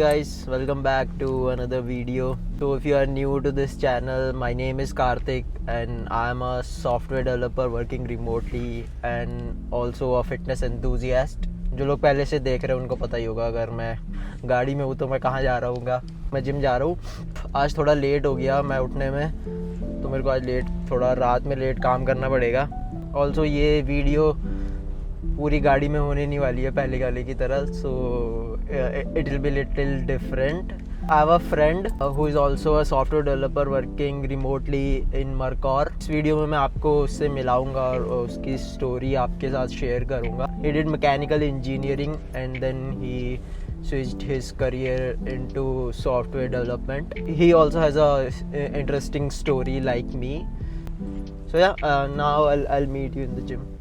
guys, welcome back to another video. So if you are new to this channel, my name is Karthik and I am a software developer working remotely and also a fitness enthusiast. जो लोग पहले से देख रहे हैं उनको पता ही होगा, अगर मैं गाड़ी में हूँ तो मैं कहाँ जा रहा हूँ। मैं जिम जा रहा हूँ। आज थोड़ा लेट हो गया मैं उठने में, तो मेरे को आज थोड़ा रात में लेट काम करना पड़ेगा। ऑल्सो ये वीडियो पूरी गाड़ी में होने नहीं वाली है पहले गाड़ी की तरह, so it will be little different. I have a friend who is also a software developer working remotely in Mercor. इस वीडियो में मैं आपको उससे मिलाऊंगा और उसकी स्टोरी आपके साथ शेयर करूंगा। He did mechanical engineering and then he switched his career into software development. He also has a interesting story like me. So yeah, now I'll meet you in the gym.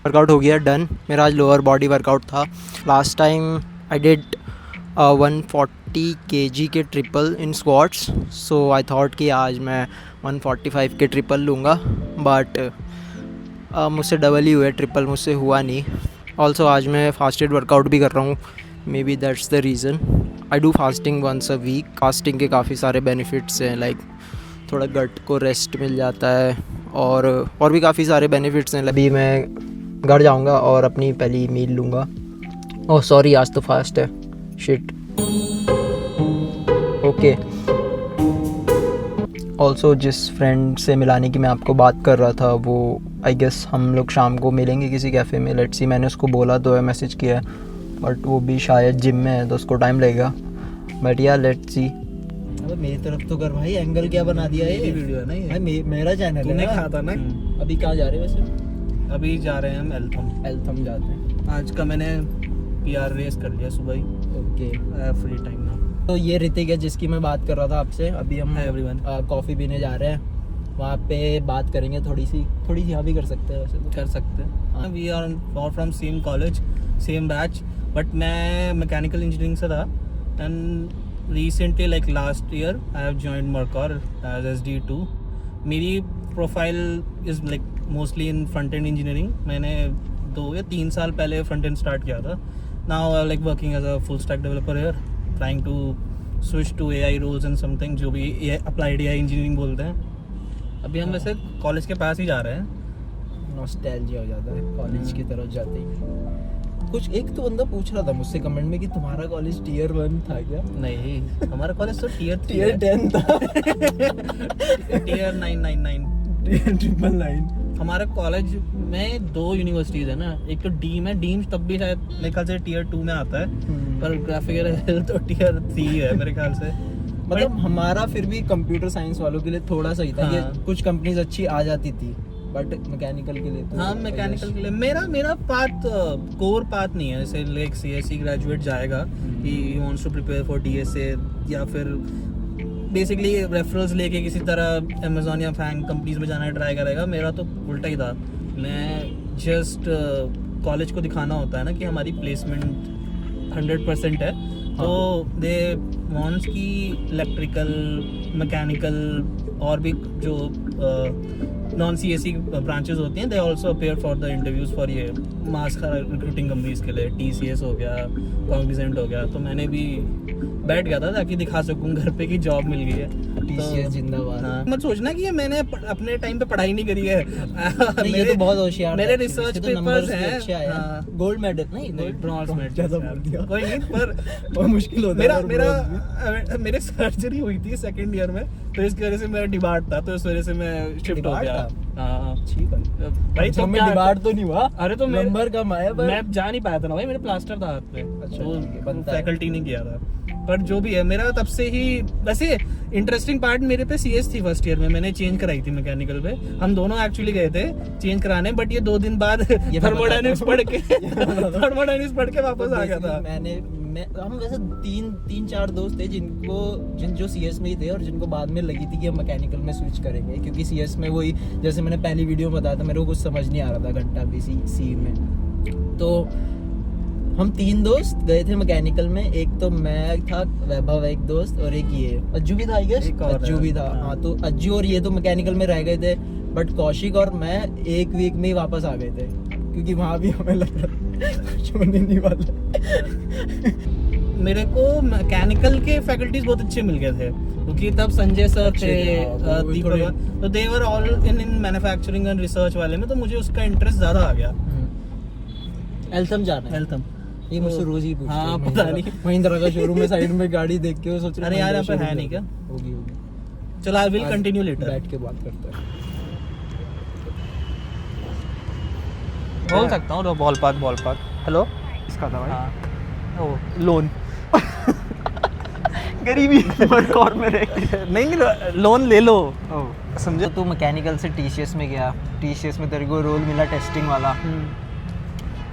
Workout हो गया done. मेरा आज lower body workout था। Last time I did 140 kg के triple in squats, so I thought कि आज मैं 145 के ट्रिपल लूँगा, बट मुझसे डबल ही हुए, ट्रिपल मुझसे हुआ नहीं। ऑल्सो आज मैं फास्टेड वर्कआउट भी कर रहा हूँ, maybe that's the reason. I do fasting once a week. Fasting के काफ़ी सारे बेनिफिट्स हैं, लाइक थोड़ा गट को रेस्ट मिल जाता है और भी काफ़ी सारे बेनिफिट्स हैं। अभी मैं घर जाऊंगा और अपनी पहली मील लूँगा। ओह सॉरी, आज तो फास्ट है, शिट। ओके। ऑल्सो जिस फ्रेंड से मिलाने की मैं आपको बात कर रहा था, वो आई गेस हम लोग शाम को मिलेंगे किसी कैफ़े में। लेट्स सी, मैंने उसको बोला तो है, मैसेज किया है, बट वो भी शायद जिम में है तो उसको टाइम लगेगा। बट या लेट्स सी। अबे मेरी तरफ तो कर भाई, एंगल क्या बना दिया है। ये वीडियो है ना, ये भाई मेरा चैनल है, कहा था ना। अभी कहाँ जा रहे हैं वैसे? अभी जा रहे हैं हम एल्थम जाते हैं। आज का मैंने PR रेस कर लिया सुबह ही। ओके, फ्री टाइम ना। तो ये ऋतिक है जिसकी मैं बात कर रहा था आपसे। अभी हम एवरीवन कॉफ़ी पीने जा रहे हैं, वहाँ पे बात करेंगे थोड़ी सी यहाँ भी कर सकते हैं वैसे तो। कर सकते हैं। We are from same college, same batch, but मैं मैकेनिकल इंजीनियरिंग से था and recently like last year I have joined Mercor as SD2। मेरी profile is like mostly in front end engineering. मैंने 2 या 3 साल पहले फ्रंट एंड स्टार्ट किया था। Now I like working as a full stack developer here, trying to switch to AI roles and something, जो भी applied AI engineering बोलते हैं। अभी हम वैसे कॉलेज के पास ही जा रहे हैं। नॉस्टैल्जिया हो जाता है कॉलेज की तरफ जाते ही। कुछ एक तो बंदा पूछ रहा था मुझसे कमेंट में कि तुम्हारा कॉलेज Tier 1 था क्या? नहीं, हमारा कॉलेज तो Tier 10 था। Tier 999 999। हमारे कॉलेज में 2 यूनिवर्सिटीज़ है ना, एक तो डीम है। डीम तब भी शायद मेरे ख्याल से Tier 2 में आता है, पर ग्राफिकल हेल्थ तो Tier 3 है मेरे ख्याल से। मतलब हमारा फिर भी कंप्यूटर साइंस वालों के लिए थोड़ा सही था। हाँ। ये कुछ कंपनीज अच्छी आ जाती थी, बट मैकेनिकल के लिए तो हाँ, मैकेनिकल के लिए मेरा पाथ कोर पाथ नहीं है। जैसे लाइक CSE ग्रेजुएट जाएगा, he wants to prepare for DSA, या फिर बेसिकली रेफरल्स लेके किसी तरह अमेजोन या फैंग कंपनीज में जाना ट्राई करेगा। मेरा तो उल्टा ही था। मैं जस्ट कॉलेज को दिखाना होता है ना कि हमारी प्लेसमेंट 100% है, तो दे वांट्स की इलेक्ट्रिकल, मैकेनिकल और भी जो नॉन CSE ब्रांचेस होती हैं, they also appear for the interviews for ये मास रिक्रूटिंग कंपनीज के लिए। TCS हो गया, कॉग्निजेंट हो गया। तो मैंने भी बैठ गया था ताकि दिखा सकूं घर पे कि जॉब मिल गई है। TCS जिंदाबाद। हाँ, मत सोचना कि ये मैंने अपने टाइम पे पढ़ाई नहीं करी है। ये तो बहुत होशियार मेरे था, रिसर्च इसके तो numbers पेपर्स भी हैं। अच्छे आए हैं। हाँ। गोल्ड मेडल नहीं, ब्रॉन्ज मेडल ज्यादा बोल दिया। कोई नहीं, पर बहुत मुश्किल होता मेरा है मेरा मेरे सर्जरी हुई थी सेकंड ईयर में, तो इसकी वजह से मेरा डिबार्ट था, तो इस वजह से मैं शिफ्ट हो डिबार्ट गया। था? हाँ ठीक है भाई, तो हमें क्या डिबार्ट तो नहीं हुआ। अरे तो मैं नंबर कम आया पर मैं जा नहीं पाया था ना भाई, मेरे प्लास्टर था हाथ पे, अच्छा, तो ठीक है, बनता है। फैकल्टी नहीं किया था। पर जो भी है, मेरा तब से ही वैसे इंटरेस्टिंग पार्ट मेरे पे CS थी फर्स्ट ईयर में, मैंने चेंज कराई थी मैकेनिकल पे। हम दोनों एक्चुअली गए थे चेंज कराने, बट ये 2 दिन बाद थर्मोडायनेमिक्स पढ़ के थर्मोडायनेमिक्स पढ़ के वापस आ गया था। हम वैसे तीन चार दोस्त थे जो CS में ही थे और जिनको बाद में लगी थी कि हम मैकेनिकल में स्विच करेंगे, क्योंकि CS में वही जैसे मैंने पहली वीडियो में बताया था, मेरे को कुछ समझ नहीं आ रहा था घंटा भी सी में। तो हम 3 दोस्त गए थे मैकेनिकल में, एक तो मैं था, वैभव एक दोस्त, और एक ये अज्जू भी था, आई गेस एक और अज्जू भी था। हाँ, तो अज्जू और ये तो मैकेनिकल में रह गए थे, बट कौशिक और मैं 1 वीक में ही वापस आ गए थे, क्योंकि वहाँ भी हमें लग रहा कुछ होने नहीं वाला। मेरे को मैकेनिकल के फैकल्टीज बहुत अच्छे मिल गए थे, क्योंकि तब संजय सर थे, दीपक, तो they were all in manufacturing and research वाले में, तो मुझे उसका इंटरेस्ट ज्यादा आ गया। एल्थम जाना है। एल्थम ये मुझसे रोज ही पूछते हैं। हाँ, पता नहीं। महिंद्रा का शोरूम है, साइड में गाड़ी देख के वो सोच रहे अरे यार, यहाँ पे है नहीं क्या? होगी। चलो, आई विल कंटिन्यू लेटर। बैठ के बात करते हैं। बोल सकता हूँ बॉल पार्क। हेलो, इसका था भाई। हाँ, ओ लोन गरीबी कौन में रह नहीं, लोन ले लो, समझे? तो तू मैकेनिकल से TCS में गया, TCS में तेरे को रोल मिला टेस्टिंग वाला,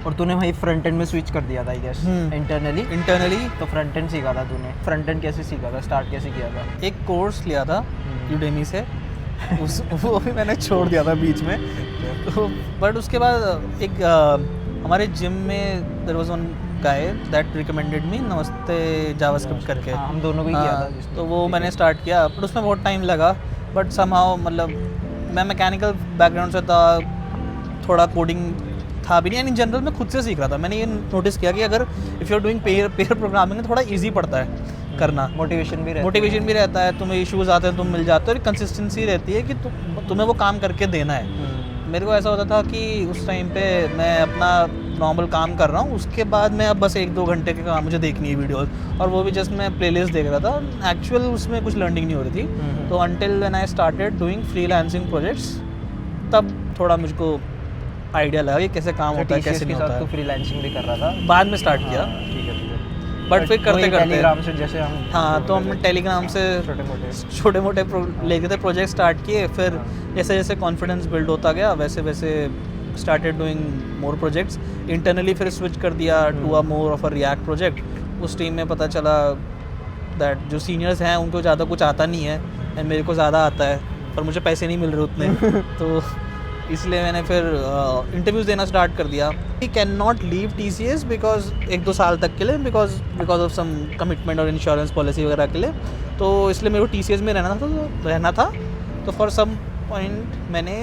और तूने भाई फ्रंट एंड में स्विच कर दिया था आई गेस इंटरनली। तो फ्रंट एंड सीखा था तूने, फ्रंट एंड कैसे सीखा था, स्टार्ट कैसे किया था? एक कोर्स लिया था यूडेमी से, वो भी मैंने छोड़ दिया था बीच में। तो बट उसके बाद एक हमारे जिम में there was one guy that recommended me, Namaste JavaScript करके। हाँ, हम दोनों को ही किया हाँ, था। तो वो मैंने स्टार्ट किया, बट उसमें बहुत टाइम लगा। बट समहाउ मतलब मैं मैकेनिकल बैकग्राउंड से था, थोड़ा कोडिंग था भी नहीं, एंड इन जनरल मैं खुद से सीख रहा था। मैंने ये नोटिस किया कि अगर if you are doing pair programming थोड़ा ईजी पड़ता है करना, मोटिवेशन भी रहता है, तुम्हें इश्यूज आते हैं तुम मिल जाते हो, और कंसिस्टेंसी रहती है कि तुम्हें वो काम करके देना है। मेरे को ऐसा होता था कि उस टाइम पे मैं अपना नॉर्मल काम कर रहा हूँ, उसके बाद मैं अब बस 1-2 घंटे के काम मुझे देखनी है वीडियोस, और वो भी जस्ट मैं प्लेलिस्ट देख रहा था, एक्चुअल उसमें कुछ लर्निंग नहीं हो रही थी। तो until when I started doing freelancing projects, तब थोड़ा मुझको आइडिया लगा कि कैसे काम होता है, कैसे नहीं होता है। फ्रीलांसिंग भी कर रहा था बाद में स्टार्ट किया, ठीक है। बट फिर करते टेलीग्राम से जैसे हम हाँ, तो हम टेलीग्राम से छोटे मोटे लेके थे प्रोजेक्ट स्टार्ट किए, फिर जैसे जैसे कॉन्फिडेंस बिल्ड होता गया वैसे वैसे started doing more projects internally. फिर स्विच कर दिया to a more of a React project. उस टीम में पता चला दैट जो सीनियर्स हैं उनको ज़्यादा कुछ आता नहीं है, एंड मेरे को ज़्यादा आता है, पर मुझे पैसे नहीं मिल रहे उतने। तो इसलिए मैंने फिर इंटरव्यूज़ देना स्टार्ट कर दिया। He can not leave TCS because 1-2 साल तक के लिए, बिकॉज ऑफ सम कमिटमेंट और इंश्योरेंस पॉलिसी वगैरह के लिए। तो इसलिए मेरे को TCS में रहना था। तो फॉर सम पॉइंट मैंने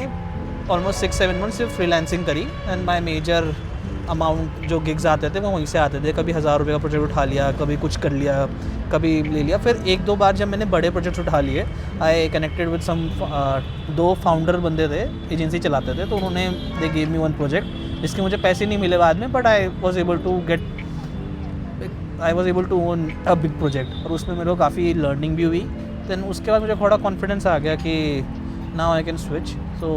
ऑलमोस्ट 6-7 मंथ सिर्फ फ्रीलांसिंग करी, एंड माई मेजर अमाउंट जो गिग्स आते थे वो वहीं से आते थे। कभी 1000 रुपये का प्रोजेक्ट उठा लिया, कभी कुछ कर लिया, कभी ले लिया। फिर 1-2 बार जब मैंने बड़े प्रोजेक्ट्स उठा लिए, I connected with some 2 founder बंदे थे, एजेंसी चलाते थे, तो उन्होंने दे गिव मी 1 प्रोजेक्ट जिसके मुझे पैसे नहीं मिले बाद में, but I was able to own a big project, और उसमें मेरे को काफ़ी लर्निंग भी हुई। देन उसके बाद मुझे थोड़ा कॉन्फिडेंस आ गया कि नाउ आई कैन स्विच। सो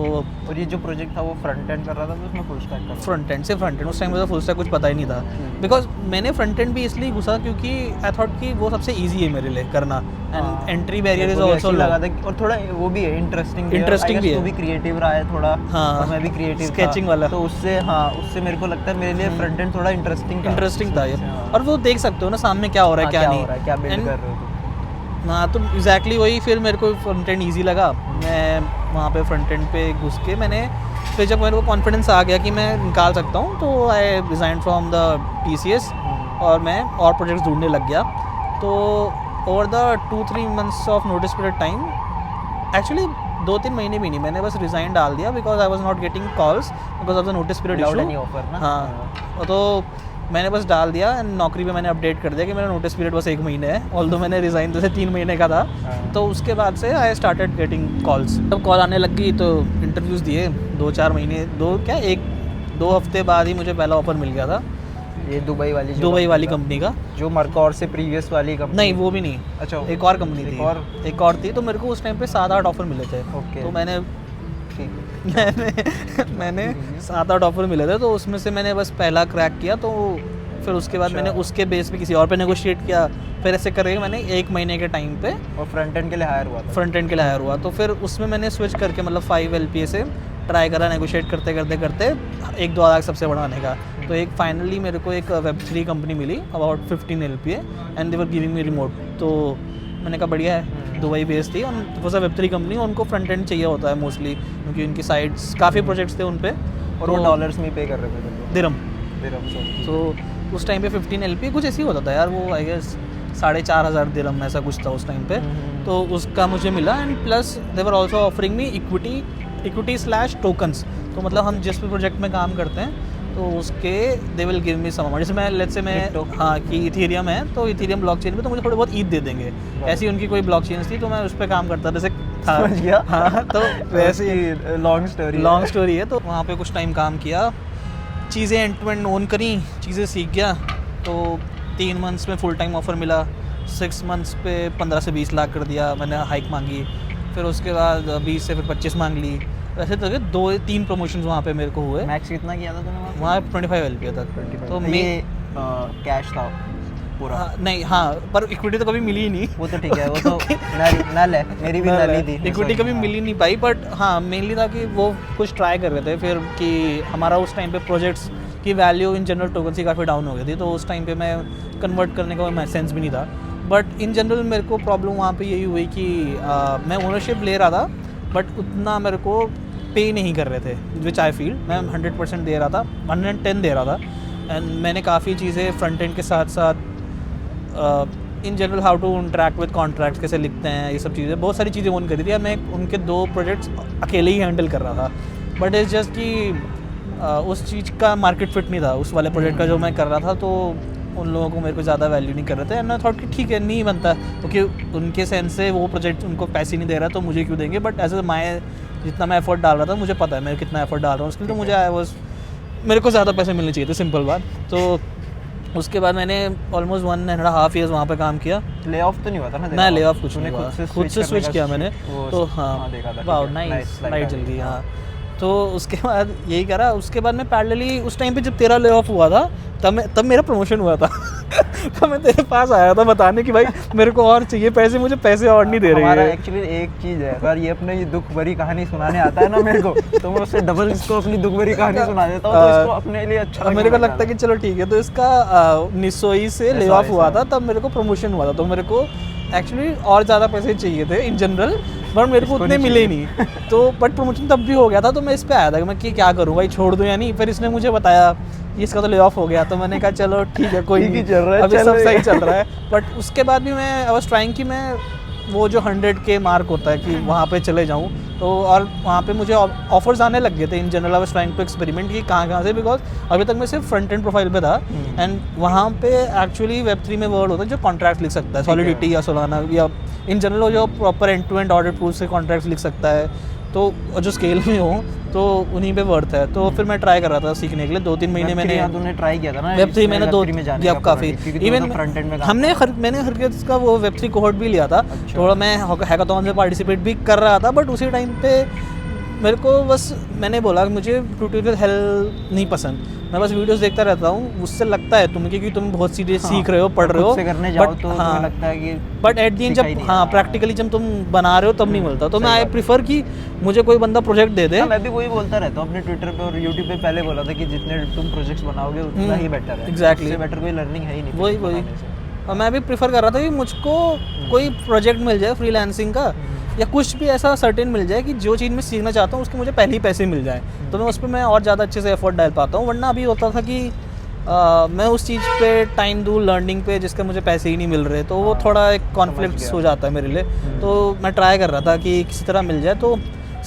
और ये जो प्रोजेक्ट था वो फ्रंट एंड कर रहा था, तो उसमें फुल स्टैक कर फ्रंट एंड उस टाइम में तो फुल स्टैक कुछ पता ही नहीं था, बिकॉज मैंने फ्रंट एंड भी इसलिए घुसा क्योंकि आई थॉट कि वो सबसे इजी है मेरे लिए करना, and entry barrier is also लगा था। और थोड़ा वो भी है इंटरेस्टिंग भी है, वो भी क्रिएटिव रहा है थोड़ा। हाँ, और मैं भी क्रिएटिव स्केचिंग वाला, तो उससे मेरे को लगता है मेरे लिए फ्रंट एंड थोड़ा इंटरेस्टिंग था ये। और वो देख सकते हो ना सामने क्या हो रहा है, क्या नहीं, क्या बिल्ड कर रहे हो। हाँ, तो एग्जैक्टली वही। फिर मेरे को फ्रंट एंड ईजी लगा, मैं वहाँ पे फ्रंट एंड पे घुस के मैंने, फिर जब मेरे को कॉन्फिडेंस आ गया कि मैं निकाल सकता हूँ, तो आई रिज़ाइन फ्रॉम द TCS और मैं और प्रोजेक्ट्स ढूंढने लग गया। तो over the 2-3 months of notice period time, actually 2-3 महीने भी नहीं, मैंने बस रिज़ाइन डाल दिया because I was not getting calls because of the notice period issue. Offer ना। हाँ, तो मैंने बस डाल दिया एंड नौकरी पे मैंने अपडेट कर दिया कि मेरा नोटिस पीरियड बस 1 महीने है, ऑल्दो मैंने रिज़ाइन जैसे 3 महीने का था। तो उसके बाद से आई स्टार्टेड गेटिंग कॉल्स। जब कॉल आने लग गई तो इंटरव्यूज़ दिए, 2-4 महीने 1-2 हफ्ते बाद ही मुझे पहला ऑफर मिल गया था। ये दुबई वाली कंपनी का, जो मरकौर से प्रीवियस वाली कंपनी? नहीं वो भी नहीं, अच्छा एक और कंपनी थी, एक और थी। तो मेरे को उस टाइम पे 7-8 ऑफर मिले थे। ओके। तो मैंने 7-8 ऑफर मिले थे, तो उसमें से मैंने बस पहला क्रैक किया। तो फिर उसके बाद मैंने उसके बेस पे किसी और पे नेगोशिएट किया। फिर ऐसे करके मैंने 1 महीने के टाइम पे और फ्रंट एंड के लिए हायर हुआ तो फिर उसमें मैंने स्विच करके मतलब 5 LPA से ट्राई करा नेगोशिएट करते 1-2 लाख सबसे बढ़ाने का। तो एक फाइनली मेरे को एक Web3 कंपनी मिली about 15 LPA and they were giving me remote. तो मैंने कहा बढ़िया है, दुबई बेस्ड थी और वो सब Web3 कंपनी, उनको फ्रंट एंड चाहिए होता है मोस्टली, क्योंकि उनकी साइट्स काफ़ी प्रोजेक्ट्स थे उन पे। और वो डॉलर्स में पे कर रहे थे? दिरहम। तो उस टाइम पे 15 LPA कुछ ऐसे ही होता था यार, वो आई गेस 4,500 दिरहम ऐसा कुछ था उस टाइम पे। तो उसका मुझे मिला and plus they were also offering me equity tokens. तो मतलब हम जिस भी प्रोजेक्ट में काम करते हैं तो उसके they will give me some amount. जैसे मैं लेट्स से मैं हाँ कि इथेरियम है, तो इथेरियम ब्लॉकचेन पे तो मुझे थोड़े बहुत ईद दे देंगे। ऐसी उनकी कोई ब्लॉकचेन थी तो मैं उस पर काम करता जैसे था। हाँ, तो वैसे लॉन्ग स्टोरी है। तो वहाँ पे कुछ टाइम काम किया, चीज़ें एंड टू एंड ओन करी, चीज़ें सीख गया। तो 3 मंथ्स में फुल टाइम ऑफर मिला, 6 मंथ्स पे 15 से 20 लाख कर दिया, मैंने हाइक मांगी। फिर उसके बाद 20 से फिर 25 मांग ली। ऐसे तो 2-3 प्रमोशंस वहाँ पे मेरे को हुए। मैक्स कितना किया था तूने वहाँ 25 LPA तक। तो मैं कैश था पूरा? नहीं, हाँ, पर इक्विटी तो कभी मिली ही नहीं। वो तो ठीक है, वो तो नल है, मेरी भी नल ही थी। इक्विटी कभी मिली नहीं पाई, बट हाँ मेनली था कि वो कुछ ट्राई कर रहे थे फिर कि हमारा उस टाइम पे प्रोजेक्ट्स की वैल्यू इन जनरल टोकन से काफ़ी डाउन हो गई थी। तो उस टाइम पे मैं कन्वर्ट करने का कोई सेंस भी नहीं था। बट इन जनरल मेरे को प्रॉब्लम वहाँ पे यही हुई कि मैं ओनरशिप ले रहा था बट उतना मेरे को पे नहीं कर रहे थे, विच आई फील। मैं 100% दे रहा था, 110 दे रहा था। एंड मैंने काफ़ी चीज़ें फ्रंट एंड के साथ साथ in general how to interact with contracts कैसे लिखते हैं, ये सब चीज़ें, बहुत सारी चीज़ें ओन करी थी। मैं उनके 2 प्रोजेक्ट्स अकेले ही हैंडल कर रहा था। बट इट्स जस्ट कि उस चीज़ का मार्केट फिट नहीं था उस वाले प्रोजेक्ट का जो मैं कर रहा था। तो उन लोगों को मेरे को ज़्यादा वैल्यू नहीं कर रहे थे। एंड आई थॉट कि ठीक है, नहीं बनता, क्योंकि उनके सेंस से वो प्रोजेक्ट उनको पैसे नहीं दे रहा तो मुझे क्यों देंगे। बट एज ए माई जितना मैं एफर्ट डाल रहा था मुझे पता है मैं कितना एफर्ट डाल रहा हूँ उसके लिए, तो मुझे मेरे को ज़्यादा पैसे मिलने चाहिए थे, सिंपल बात। तो उसके बाद मैंने ऑलमोस्ट 1.5 ईयर्स वहाँ पे काम किया। ले ऑफ तो नहीं हुआ था ना? मैं ले ऑफ कुछ नहीं हुआ, खुद से स्विच किया मैंने। तो हाँ, वाह नाइस, लाइट जल गई। हाँ, तो उसके बाद यही करा। उसके बाद मैं पैरेलली उस टाइम पे जब तेरा ले ऑफ हुआ था तब मेरा प्रमोशन हुआ था। तो मैं तेरे पास आया था बताने कि भाई मेरे को और चाहिए पैसे, मुझे पैसे और नहीं दे रहे हैं। एक्चुअली एक चीज़ है, अगर ये अपने ये दुख भरी कहानी सुनाने आता है ना मेरे को, तो मैं उससे डबल इसको अपनी दुख भरी कहानी सुना देता हूँ, तो इसको अपने लिए अच्छा मेरे को लगता है कि चलो ठीक है। तो इसका 1900 से ले ऑफ हुआ था, तब मेरे को प्रमोशन हुआ था। तो मेरे को एक्चुअली और ज़्यादा पैसे चाहिए थे इन जनरल, बट मेरे को उतने मिले नहीं। तो बट प्रमोशन तब भी हो गया था। तो मैं इस पे आया था कि मैं क्या करूँ भाई, छोड़ दूँ या नहीं। फिर इसने मुझे बताया इसका तो ले ऑफ हो गया, तो मैंने कहा चलो ठीक है, कोई नहीं, अभी सब सही चल रहा है। बट उसके बाद भी मैं आई वाज ट्राइंग कि मैं वो जो 100K मार्क होता है कि वहाँ पे चले जाऊँ। तो और वहाँ पे मुझे ऑफर्स आने लग गए थे in general. I was trying to experiment कि कहाँ से, बिकॉज अभी तक मैं सिर्फ फ्रंट एंड प्रोफाइल पे था। एंड वहाँ पे एक्चुअली Web3 में वर्ड होता है जो कॉन्ट्रैक्ट लिख सकता है, सॉलिडिटी या सोलाना या इन जनरल वो जो proper end to end audit proof से कॉन्ट्रैक्ट्स लिख सकता है, तो जो स्केल में हो तो उन्हीं पे वर्थ है। तो फिर मैं ट्राई कर रहा था सीखने के लिए। 2-3 महीने मैंने ट्राई किया था ना Web3 मैंने 2 काफ़ी इवन मैंने हरकत का वो Web3 कोहॉर्ट भी लिया था। थोड़ा मैं हैकाथॉन में पार्टिसिपेट भी कर रहा था। बट उसी टाइम पे मेरे को बस मैंने बोला कि मुझे ट्यूटोरियल हेल्प नहीं पसंद, मैं बस वीडियोस देखता रहता हूँ। उससे लगता है तुम्हें क्योंकि तुम बहुत सीरियस सीख रहे हो, पढ़ रहे हो, करने जाओ तो तुम्हें लगता है कि बट एट द एंड जब प्रैक्टिकली जब तुम बना रहे हो तब नहीं मिलता। तो मैं आई प्रीफर कि मुझे कोई बंदा प्रोजेक्ट दे दे। मैं भी वही बोलता रहता हूँ अपने ट्विटर पे और यूट्यूब पे, पहले बोला था कि जितने तुम प्रोजेक्ट्स बनाओगे उतना ही बेटर है। एग्जैक्टली, बेटर कोई लर्निंग है ही नहीं। वही और मैं भी प्रीफर कर रहा था कि मुझको कोई प्रोजेक्ट मिल जाए फ्रीलांसिंग का या कुछ भी ऐसा सर्टेन मिल जाए कि जो चीज़ मैं सीखना चाहता हूँ उसके मुझे पहले ही पैसे मिल जाए, तो मैं उस पर मैं और ज़्यादा अच्छे से एफर्ट डाल पाता हूँ। वरना अभी होता था कि मैं उस चीज़ पे टाइम दूँ लर्निंग पे जिसके मुझे पैसे ही नहीं मिल रहे, तो वो थोड़ा एक कॉन्फ्लिक्ट हो जाता है मेरे लिए। तो मैं ट्राई कर रहा था कि किसी तरह मिल जाए। तो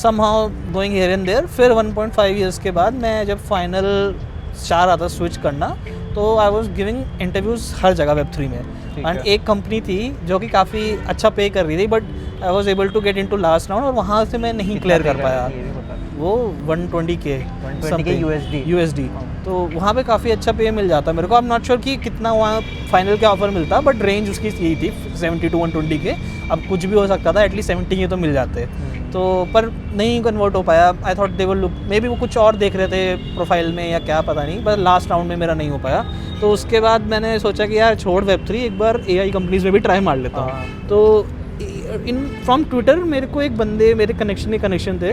somehow going here and there. फिर 1.5 ईयर्स के बाद मैं जब फाइनल चाह रहा था स्विच करना, तो आई वॉज गिविंग इंटरव्यूज़ हर जगह Web3 में. ठीक एंड है. एक कंपनी थी जो कि काफ़ी अच्छा पे कर रही थी, but I was able to get into last round, और वहाँ से मैं नहीं क्लियर कर पाया. वो 120K 120K USD. तो वहाँ पे काफ़ी अच्छा पे मिल जाता मेरे को. आई एम नॉट श्योर कि कितना वहाँ फाइनल के ऑफर मिलता, बट रेंज उसकी यही थी 70 to 120K. अब कुछ भी हो सकता था, एटलीस्ट 70K तो मिल जाते. तो पर नहीं कन्वर्ट हो पाया. I thought they will look, may be वो कुछ और देख रहे थे प्रोफाइल में या क्या पता नहीं, बस लास्ट राउंड में मेरा नहीं हो पाया. तो उसके बाद मैंने सोचा कि यार छोड़ Web3, एक बार AI कंपनीज में भी ट्राई मार लेता हूँ. तो इन फ्रॉम ट्विटर मेरे को एक बंदे, मेरे कनेक्शन थे.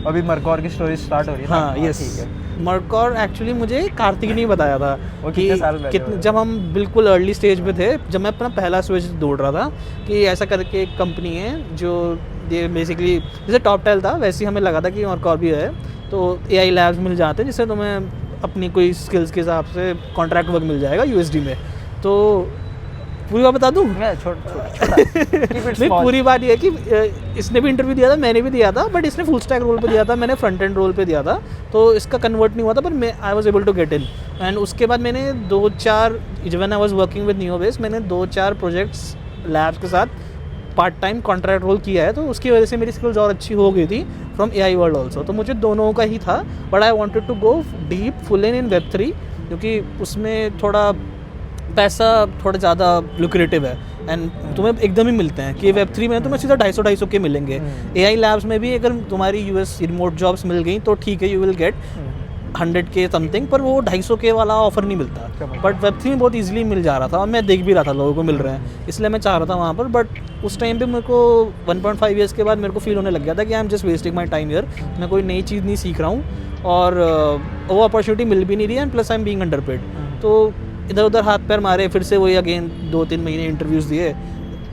अभी मरकौर की स्टोरी स्टार्ट हो रही है. हाँ, यस. मरकौर एक्चुअली मुझे कार्तिक ने ही बताया था कि जब हम बिल्कुल अर्ली स्टेज पे थे, जब मैं अपना पहला स्विच दौड़ रहा था, कि ऐसा करके एक कंपनी है जो ये बेसिकली जैसे टॉप टेल था, वैसे ही हमें लगा था कि मरकौर भी है. तो AI लैब्स मिल जाते हैं जिससे तुम्हें अपनी कोई स्किल्स के हिसाब से कॉन्ट्रैक्ट वर्क मिल जाएगा USD में. तो पूरी बात बता दूँ? नहीं, पूरी बात ये है कि इसने भी इंटरव्यू दिया था, मैंने भी दिया था, बट इसने फुल स्टैक रोल पे दिया था, मैंने फ्रंट एंड रोल पे दिया था. तो इसका कन्वर्ट नहीं हुआ था, पर मैं I was able to get in. And उसके बाद मैंने 2-4, when I was working with Neobase, मैंने 2-4 प्रोजेक्ट्स लैब्स के साथ पार्ट टाइम कॉन्ट्रैक्ट रोल किया है. तो उसकी वजह से मेरी स्किल्स और अच्छी हो गई थी फ्रॉम AI वर्ल्ड ऑल्सो. तो मुझे दोनों का ही था, but I wanted to go deep full in Web3, क्योंकि उसमें थोड़ा पैसा थोड़ा ज़्यादा लुक्रेटिव है. एंड तुम्हें एकदम ही मिलते हैं कि Web3 में तुम्हें सीधा 250 के मिलेंगे. AI लैब्स में भी अगर तुम्हारी US रिमोट जॉब्स मिल गई तो ठीक है, you will get 100K something, पर वो 250K वाला ऑफर नहीं मिलता. बट Web3 में बहुत ईजिली मिल जा रहा था, और मैं देख भी रहा था लोगों को मिल रहे हैं, इसलिए मैं चाह रहा था वहाँ पर. बट उस टाइम पे मेरे को 1.5 ईयर्स के बाद मेरे को फील होने लग गया था कि I am just wasting my time year. मैं कोई नई चीज़ नहीं सीख रहा हूँ, और वो अपॉर्चुनिटी मिल भी नहीं रही है, and plus I am being underpaid. तो इधर उधर हाथ पैर मारे, फिर से वही अगेन 2-3 महीने इंटरव्यूज़ दिए,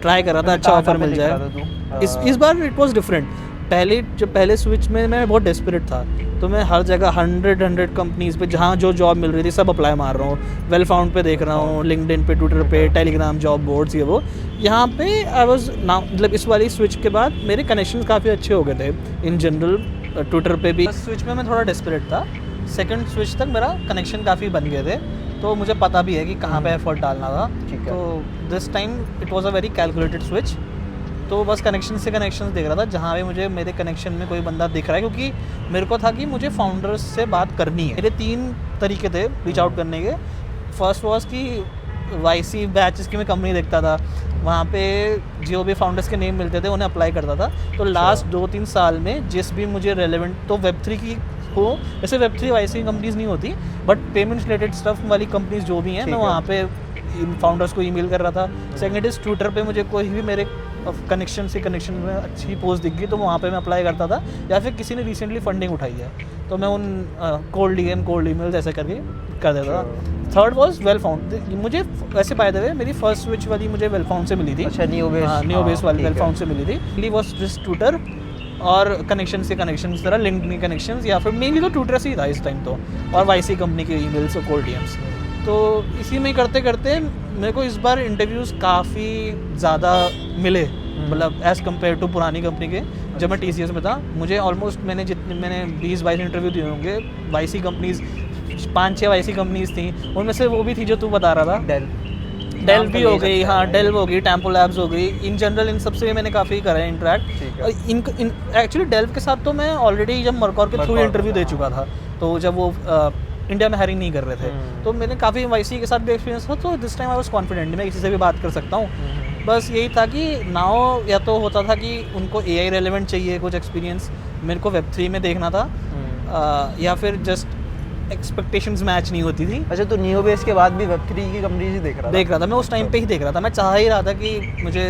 ट्राई कर रहा था अच्छा ऑफर मिल जाए. इस बार इट वाज डिफरेंट. पहले स्विच में मैं बहुत डेस्परेट था, तो मैं हर जगह 100 कंपनीज़ पे जहाँ जो जॉब मिल रही थी सब अप्लाई मार रहा हूँ. वेल फाउंड पे देख रहा हूँ, लिंक्डइन पे, ट्विटर पे, टेलीग्राम जॉब बोर्ड्स, ये वो. यहाँ पे आई वाज नाउ, मतलब इस वाली स्विच के बाद मेरे कनेक्शन काफ़ी अच्छे हो गए थे इन जनरल. ट्विटर पे भी स्विच में मैं थोड़ा डेस्परेट था. सेकंड स्विच तक मेरा कनेक्शन काफ़ी बन गए थे, तो मुझे पता भी है कि कहाँ पे एफर्ट डालना था. तो this time it was a very calculated switch. तो बस कनेक्शन से कनेक्शन देख रहा था, जहाँ पे मुझे मेरे कनेक्शन में कोई बंदा दिख रहा है, क्योंकि मेरे को था कि मुझे फाउंडर्स से बात करनी है. मेरे 3 तरीके थे रीच आउट करने के. फर्स्ट वॉज कि YC बैचेस की मैं कंपनी देखता था, वहाँ पे जो भी फाउंडर्स के नेम मिलते थे उन्हें अप्लाई करता था. तो लास्ट 2-3 साल में जिस भी मुझे रेलेवेंट, तो Web3 की हो, वैसे Web3 YC कंपनीज नहीं होती, बट पेमेंट्स रिलेटेड स्टफ वाली कंपनीज जो भी हैं, मैं वहाँ पे फाउंडर्स को ईमेल कर रहा था. सेकंड इज ट्विटर पे मुझे कोई भी मेरे कनेक्शन में अच्छी पोस्ट दिख गई तो वहाँ पे मैं अप्लाई करता था, या फिर किसी ने रिसेंटली फंडिंग उठाई है तो मैं उन कोल्ड ईमेल्स ऐसे करके कर देता था. Third was well found. मुझे वैसे बाय द वे मेरी फर्स्ट स्विच वाली मुझे वेल फाउंड से मिली थी. अच्छा, नियोबेस वाली वेल फाउंड से मिली थी. ली वॉज जस्ट ट्विटर और कनेक्शन इस तरह लिंक्डइन कनेक्शंस, या फिर मेनली तो ट्विटर से ही था इस टाइम तो, और YC कंपनी के ईमेल्स और कोल्ड DMs. तो इसी में करते करते मेरे को इस बार इंटरव्यूज़ काफ़ी ज़्यादा मिले, मतलब एज़ कम्पेयर टू पुरानी कंपनी के. जब मैं TCS में था, मुझे ऑलमोस्ट मैंने 20-22 इंटरव्यू दिए होंगे. YC कंपनीज़ 5-6 YC कंपनीज़ थी, उनमें से वो भी थी जो तू बता रहा था, डेल भी हो गई. हाँ, डेल हो गई, टेम्पो लैब्स हो गई. इन जनरल इन सबसे मैंने काफ़ी करा है इंटरेक्ट. एक्चुअली डेल के साथ तो मैं ऑलरेडी जब मरकौर के थ्रू इंटरव्यू दे चुका था, तो जब वो इंडिया में हायरिंग नहीं कर रहे थे, तो मैंने काफ़ी YC के साथ भी एक्सपीरियंस था. तो this time I was confident, मैं किसी से भी बात कर सकता हूँ. बस यही था कि नाउ या तो होता था कि उनको AI रेलेवेंट चाहिए कुछ एक्सपीरियंस, मेरे को Web3 में देखना था, या फिर जस्ट एक्सपेक्टेशंस मैच नहीं होती थी. अच्छा, तो नियोबेस के बाद भी Web3 की कंपनीज ही देख रहा था? मैं उस टाइम पे ही देख रहा था. मैं चाह ही रहा था कि मुझे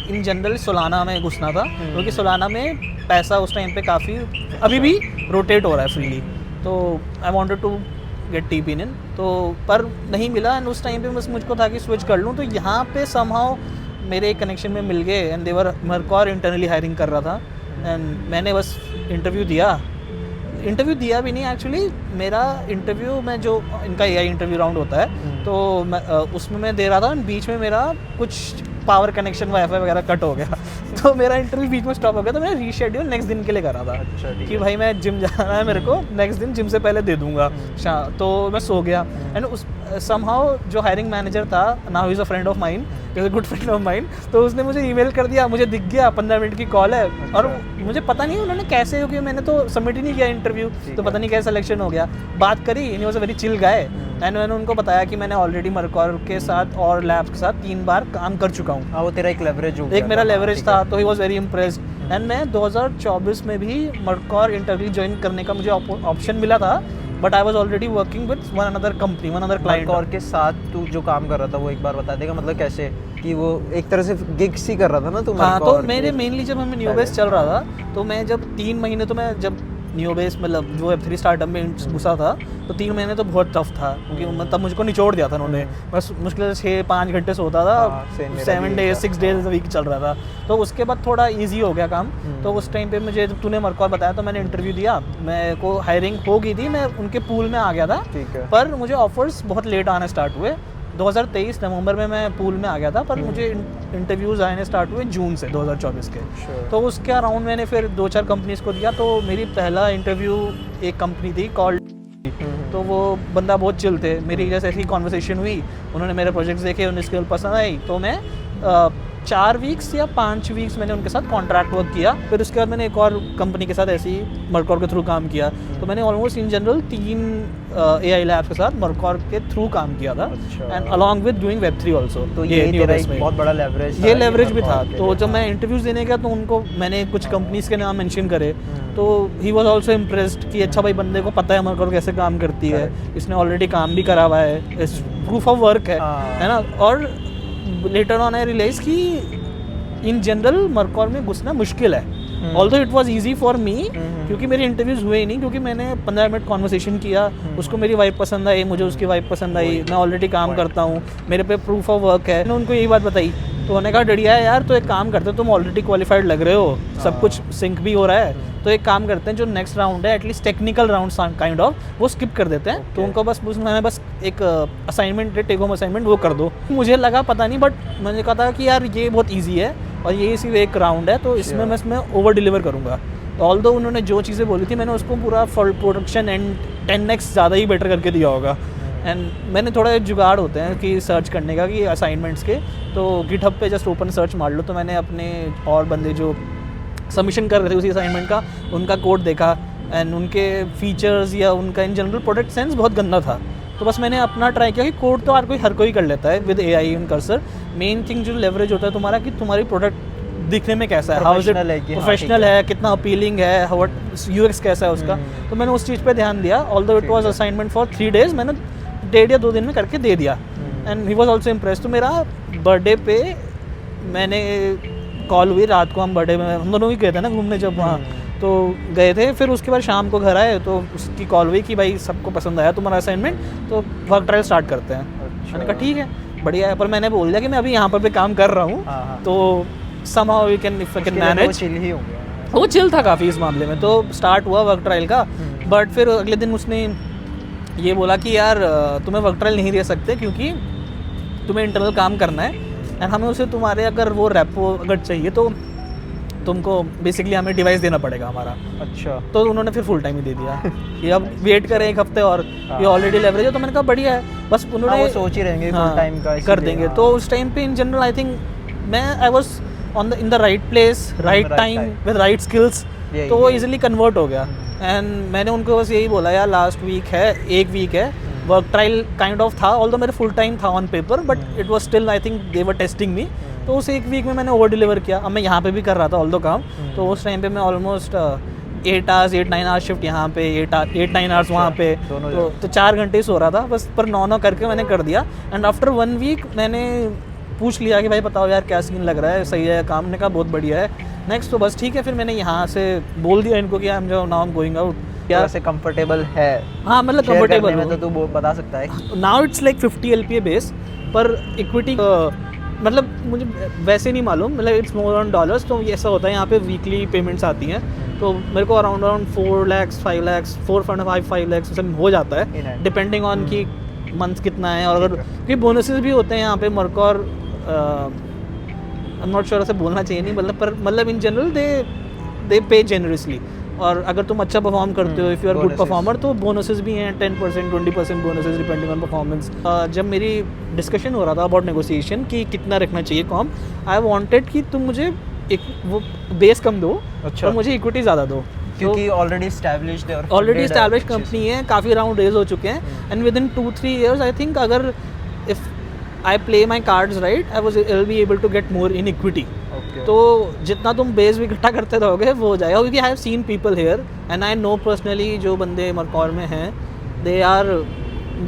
इन जनरल सोलाना में घुसना था, क्योंकि सोलाना में पैसा उस टाइम पे काफ़ी अभी भी रोटेट हो रहा है फ्रीली. तो आई वांटेड टू गेट टीप इन. तो पर नहीं मिला, एंड उस टाइम पे बस मुझको था कि स्विच कर लूँ. तो यहाँ पे समहाउ मेरे एक कनेक्शन में मिल गए, एंड देवर मरकौर इंटरनली हायरिंग कर रहा था, एंड मैंने बस इंटरव्यू दिया भी नहीं. एक्चुअली मेरा इंटरव्यू में जो इनका AI इंटरव्यू राउंड होता है, तो मैं उसमें मैं दे रहा था, बीच में मेरा कुछ पावर कनेक्शन वाईफाई वगैरह कट हो गया तो मेरा इंटरव्यू बीच में स्टॉप हो गया. तो मैंने रीशेड्यूल नेक्स्ट दिन के लिए करा था. अच्छा, कि भाई मैं जिम जाना है मेरे को, नेक्स्ट दिन जिम से पहले दे दूंगा. तो मैं सो गया. एंड समहाउ जो हायरिंग मैनेजर था, now he is a friend of mine, is a good friend of mine, तो उसने मुझे ईमेल कर दिया, मुझे दिख गया 15 मिनट की कॉल है। और मुझे पता नहीं उन्होंने कैसे, क्योंकि मैंने तो सबमिट ही नहीं किया इंटरव्यू, तो पता नहीं कैसे सिलेक्शन हो गया। बात करी, he was a very chill guy, and मैंने उनको बताया कि मैंने ऑलरेडी मरकौर के साथ और लैब्स के साथ 3 बार काम कर चुका हूँ। हाँ, वो तेरा एक लेवरेज हो गया, एक मेरा हाँ, लेवरेज ठीक था, है। तो he was very impressed. And मैं 2024 में भी मरकौर इंटरव्यू ज्वाइन करने का मुझे ऑप्शन मिला था, but I was already working with one another company, one another client. Mercor के साथ तू जो काम कर रहा था वो एक बार बता देगा, मतलब कैसे कि वो एक तरह से गिग्स ही कर रहा था ना तू? हाँ, तो मरकौर मेरे के- मेनली जब हमें न्यू बेस चल रहा था, तो मैं जब 3 महीने, तो मैं जब न्यू बेस मतलब जो Web3 स्टार्टअप में घुसा था, तो 3 महीने तो बहुत टफ था, क्योंकि तब मुझको निचोड़ दिया था उन्होंने। बस मुश्किल से 6-5 घंटे सोता था, हाँ, same मेरा 7 भी डेज था। 6 डेज वीक चल रहा था। तो उसके बाद थोड़ा ईजी हो गया काम। तो उस टाइम पे मुझे, जब तूने मरकौर बताया तो मैंने इंटरव्यू दिया, मेरे को हायरिंग हो गई थी, मैं उनके पूल में आ गया था। ठीक है। पर मुझे ऑफर्स बहुत लेट आने स्टार्ट हुए। 2023 नवंबर में मैं पूल में आ गया था, पर मुझे इंटरव्यूज़ आने स्टार्ट हुए जून से 2024 के। Sure. तो उसके अराउंड मैंने फिर 2-4 कंपनीज़ को दिया। तो मेरी पहला इंटरव्यू एक कंपनी थी कॉल, तो वो बंदा बहुत चिल थे, मेरी जैसे ऐसी कॉन्वर्सेशन हुई, उन्होंने मेरे प्रोजेक्ट्स देखे, उन्हें स्किल पसंद आई, तो मैं 4 वीक्स या 5 वीक्स मैंने उनके साथ कॉन्ट्रैक्ट वर्क किया। फिर उसके बाद मैंने एक और कंपनी के साथ ऐसे ही मरकौर के थ्रू काम किया। तो मैंने almost in general 3 AI labs के साथ मरकौर के थ्रू काम किया था, अच्छा। And along with doing Web3 also. तो ये तेरा एक बहुत बड़ा लेवरेज ये लेवरेज भी था। तो जब मैं इंटरव्यूज़ देने गया, तो उनको मैंने कुछ कंपनीज के नाम मेंशन करे, तो ही वाज आल्सो इम्प्रेस्ड कि अच्छा भाई, बंदे को पता है मरकौर कैसे काम करती है, इसने ऑलरेडी काम भी करा हुआ है, प्रूफ ऑफ वर्क है ना। और लेटर ऑन आई रियलाइज कि इन जनरल मरकौर में घुसना मुश्किल है, although it was easy for me, क्योंकि मेरे इंटरव्यूज़ हुए ही नहीं, क्योंकि मैंने 15 मिनट कॉन्वर्सेशन किया, उसको मेरी वाइफ पसंद आई, मुझे उसकी वाइफ पसंद आई, मैं ऑलरेडी काम करता हूँ, मेरे पे प्रूफ ऑफ वर्क है। मैंने उनको यही बात बताई, तो उन्होंने कहा डरिया है यार, तो एक काम करते, तुम ऑलरेडी क्वालिफाइड लग रहे हो, सब कुछ सिंक भी हो रहा है, तो एक काम करते हैं, जो नेक्स्ट राउंड है, at least technical round kind of, वो स्किप कर देते हैं। तो उनको बस मैंने बस एक असाइनमेंट है, टेक होम असाइनमेंट, वो कर दो। मुझे लगा पता नहीं, बट मैंने कहा था कि यार ये बहुत ईजी है और ये सिर्फ एक राउंड है, तो इसमें मैं ओवर डिलीवर करूँगा। ऑल्दो उन्होंने जो चीज़ें बोली थी, मैंने उसको पूरा फुल प्रोडक्शन एंड 10x ज़्यादा ही बेटर करके दिया होगा। एंड मैंने थोड़ा जुगाड़ होते हैं कि सर्च करने का, कि असाइनमेंट्स के, तो गिटहब पे जस्ट ओपन सर्च मार लो, तो मैंने अपने और बंदे जो सबमिशन कर रहे थे उसी असाइनमेंट का, उनका कोड देखा, एंड उनके फीचर्स या उनका इन जनरल प्रोडक्ट सेंस बहुत गंदा था। तो बस मैंने अपना ट्राई किया कि कोड तो हर कोई कर लेता है with AI in cursor. Main thing जो लेवरेज होता है तुम्हारा, कि तुम्हारी प्रोडक्ट दिखने में कैसा है, हाउ इज इट Professional है कि हाँ, प्रोफेशनल है, कितना अपीलिंग है, व्हाट UX कैसा है उसका। तो मैंने उस चीज़ पे ध्यान दिया। Although it was assignment for 3 days, मैंने 1.5 या 2 दिन में करके दे दिया, and he was also impressed. तो मेरा बर्थडे पे मैंने कॉल हुई रात को, हम बर्थडे में हम दोनों ही गए थे ना घूमने, जब वहाँ तो गए थे। फिर उसके बाद शाम को घर आए, तो उसकी कॉल हुई कि भाई सबको पसंद आया तुम्हारा असाइनमेंट, तो वर्क ट्रायल स्टार्ट करते हैं। मैंने कहा ठीक है, बढ़िया है, पर मैंने बोल दिया कि मैं अभी यहाँ पर भी काम कर रहा हूँ, तो somehow we can if I can manage। Chill ही हो गया। वो चिल था काफ़ी इस मामले में। तो स्टार्ट हुआ वर्क ट्रायल का, बट फिर अगले दिन उसने ये बोला कि यार तुम्हें वर्क ट्रायल नहीं दे सकते, क्योंकि तुम्हें इंटरनल काम करना है, एंड हमें उसे तुम्हारे अगर वो रेपो अगर चाहिए, तो तुमको बेसिकली हमें डिवाइस देना पड़ेगा हमारा। अच्छा। तो उन्होंने फिर फुल टाइम ही दे दिया कि अब वेट करें 1 हफ्ते और, ये ऑलरेडी लेवरेज है। तो मैंने कहा बढ़िया है, बस उन्होंने वो सोच ही रहेंगे फुल टाइम का कर इसीलिए, देंगे। हाँ। तो उस टाइम पे इन जनरल आई थिंक मैं I was in the right place, right right time, time. With right skills, यही, तो वो यही। इजीली कन्वर्ट हो गया। एंड मैंने उनको बस यही बोला, यार लास्ट वीक है, 1 वीक है, वर्क ट्रायल काइंड ऑफ था, ऑल्दो मेरा फुल टाइम था on paper, but it was still I think they were testing me. तो उस 1 वीक में मैंने ओवर डिलीवर किया। अब मैं यहाँ पे भी कर रहा था ऑल्दो काम, तो उस टाइम पे मैं ऑलमोस्ट 8-9 आवर्स शिफ्ट यहाँ पे, 8-9 आवर्स वहाँ पे, दोनों तो 4 घंटे ही सो रहा था बस, पर 9 करके मैंने कर दिया। एंड आफ्टर 1 वीक मैंने पूछ लिया कि भाई बताओ यार क्या सीन लग रहा है, सही है काम? ने कहा बहुत बढ़िया है। नेक्स्ट तो बस ठीक है, फिर मैंने यहाँ से बोल दिया इनको कि I am now am going out. क्या से कंफर्टेबल है? हाँ मतलब Share करने कंफर्टेबल में तो तू बता सकता है। Now it's like 50 LPA base, पर इक्विटी मतलब मुझे वैसे नहीं मालूम, मतलब इट्स मोर ऑन डॉलर्स। तो ऐसा होता है यहाँ पे वीकली पेमेंट्स आती हैं, तो मेरे को अराउंड 4 lakhs 5 lakhs 4.5 lakhs सब हो जाता है, डिपेंडिंग ऑन कि मंथ कितना है। और अगर क्योंकि बोनसेस भी होते हैं यहाँ पे मरकौर, आई एम नॉट श्योर ऐसे बोलना चाहिए नहीं, मतलब पर मतलब इन जनरल दे पे जेनरसली। और अगर तुम अच्छा परफॉर्म करते हो, if you are good bonuses. Performer, तो बोनसेस भी हैं 10% 20% बोनसेस डिपेंडिंग ऑन परफॉर्मेंस। जब मेरी डिस्कशन हो रहा था अबाउट नेगोशिएशन कि कितना रखना चाहिए कॉम, आई वांटेड कि तुम मुझे एक वो बेस कम दो अच्छा। और मुझे इक्विटी ज़्यादा दो, क्योंकि ऑलरेडी एस्टैब्लिश्ड है और ऑलरेडी funded है, एस्टैब्लिश अच्छे से। कंपनी है, काफ़ी राउंड रेज हो चुके हैं, and within 2-3 years I think अगर if I play my cards right, I will be able to get more in equity. Okay. तो जितना तुम बेस भी इकट्ठा करते रहोगे वो हो जाएगा, क्योंकि I have seen people here and I know personally जो बंदे मरकौर में हैं, they are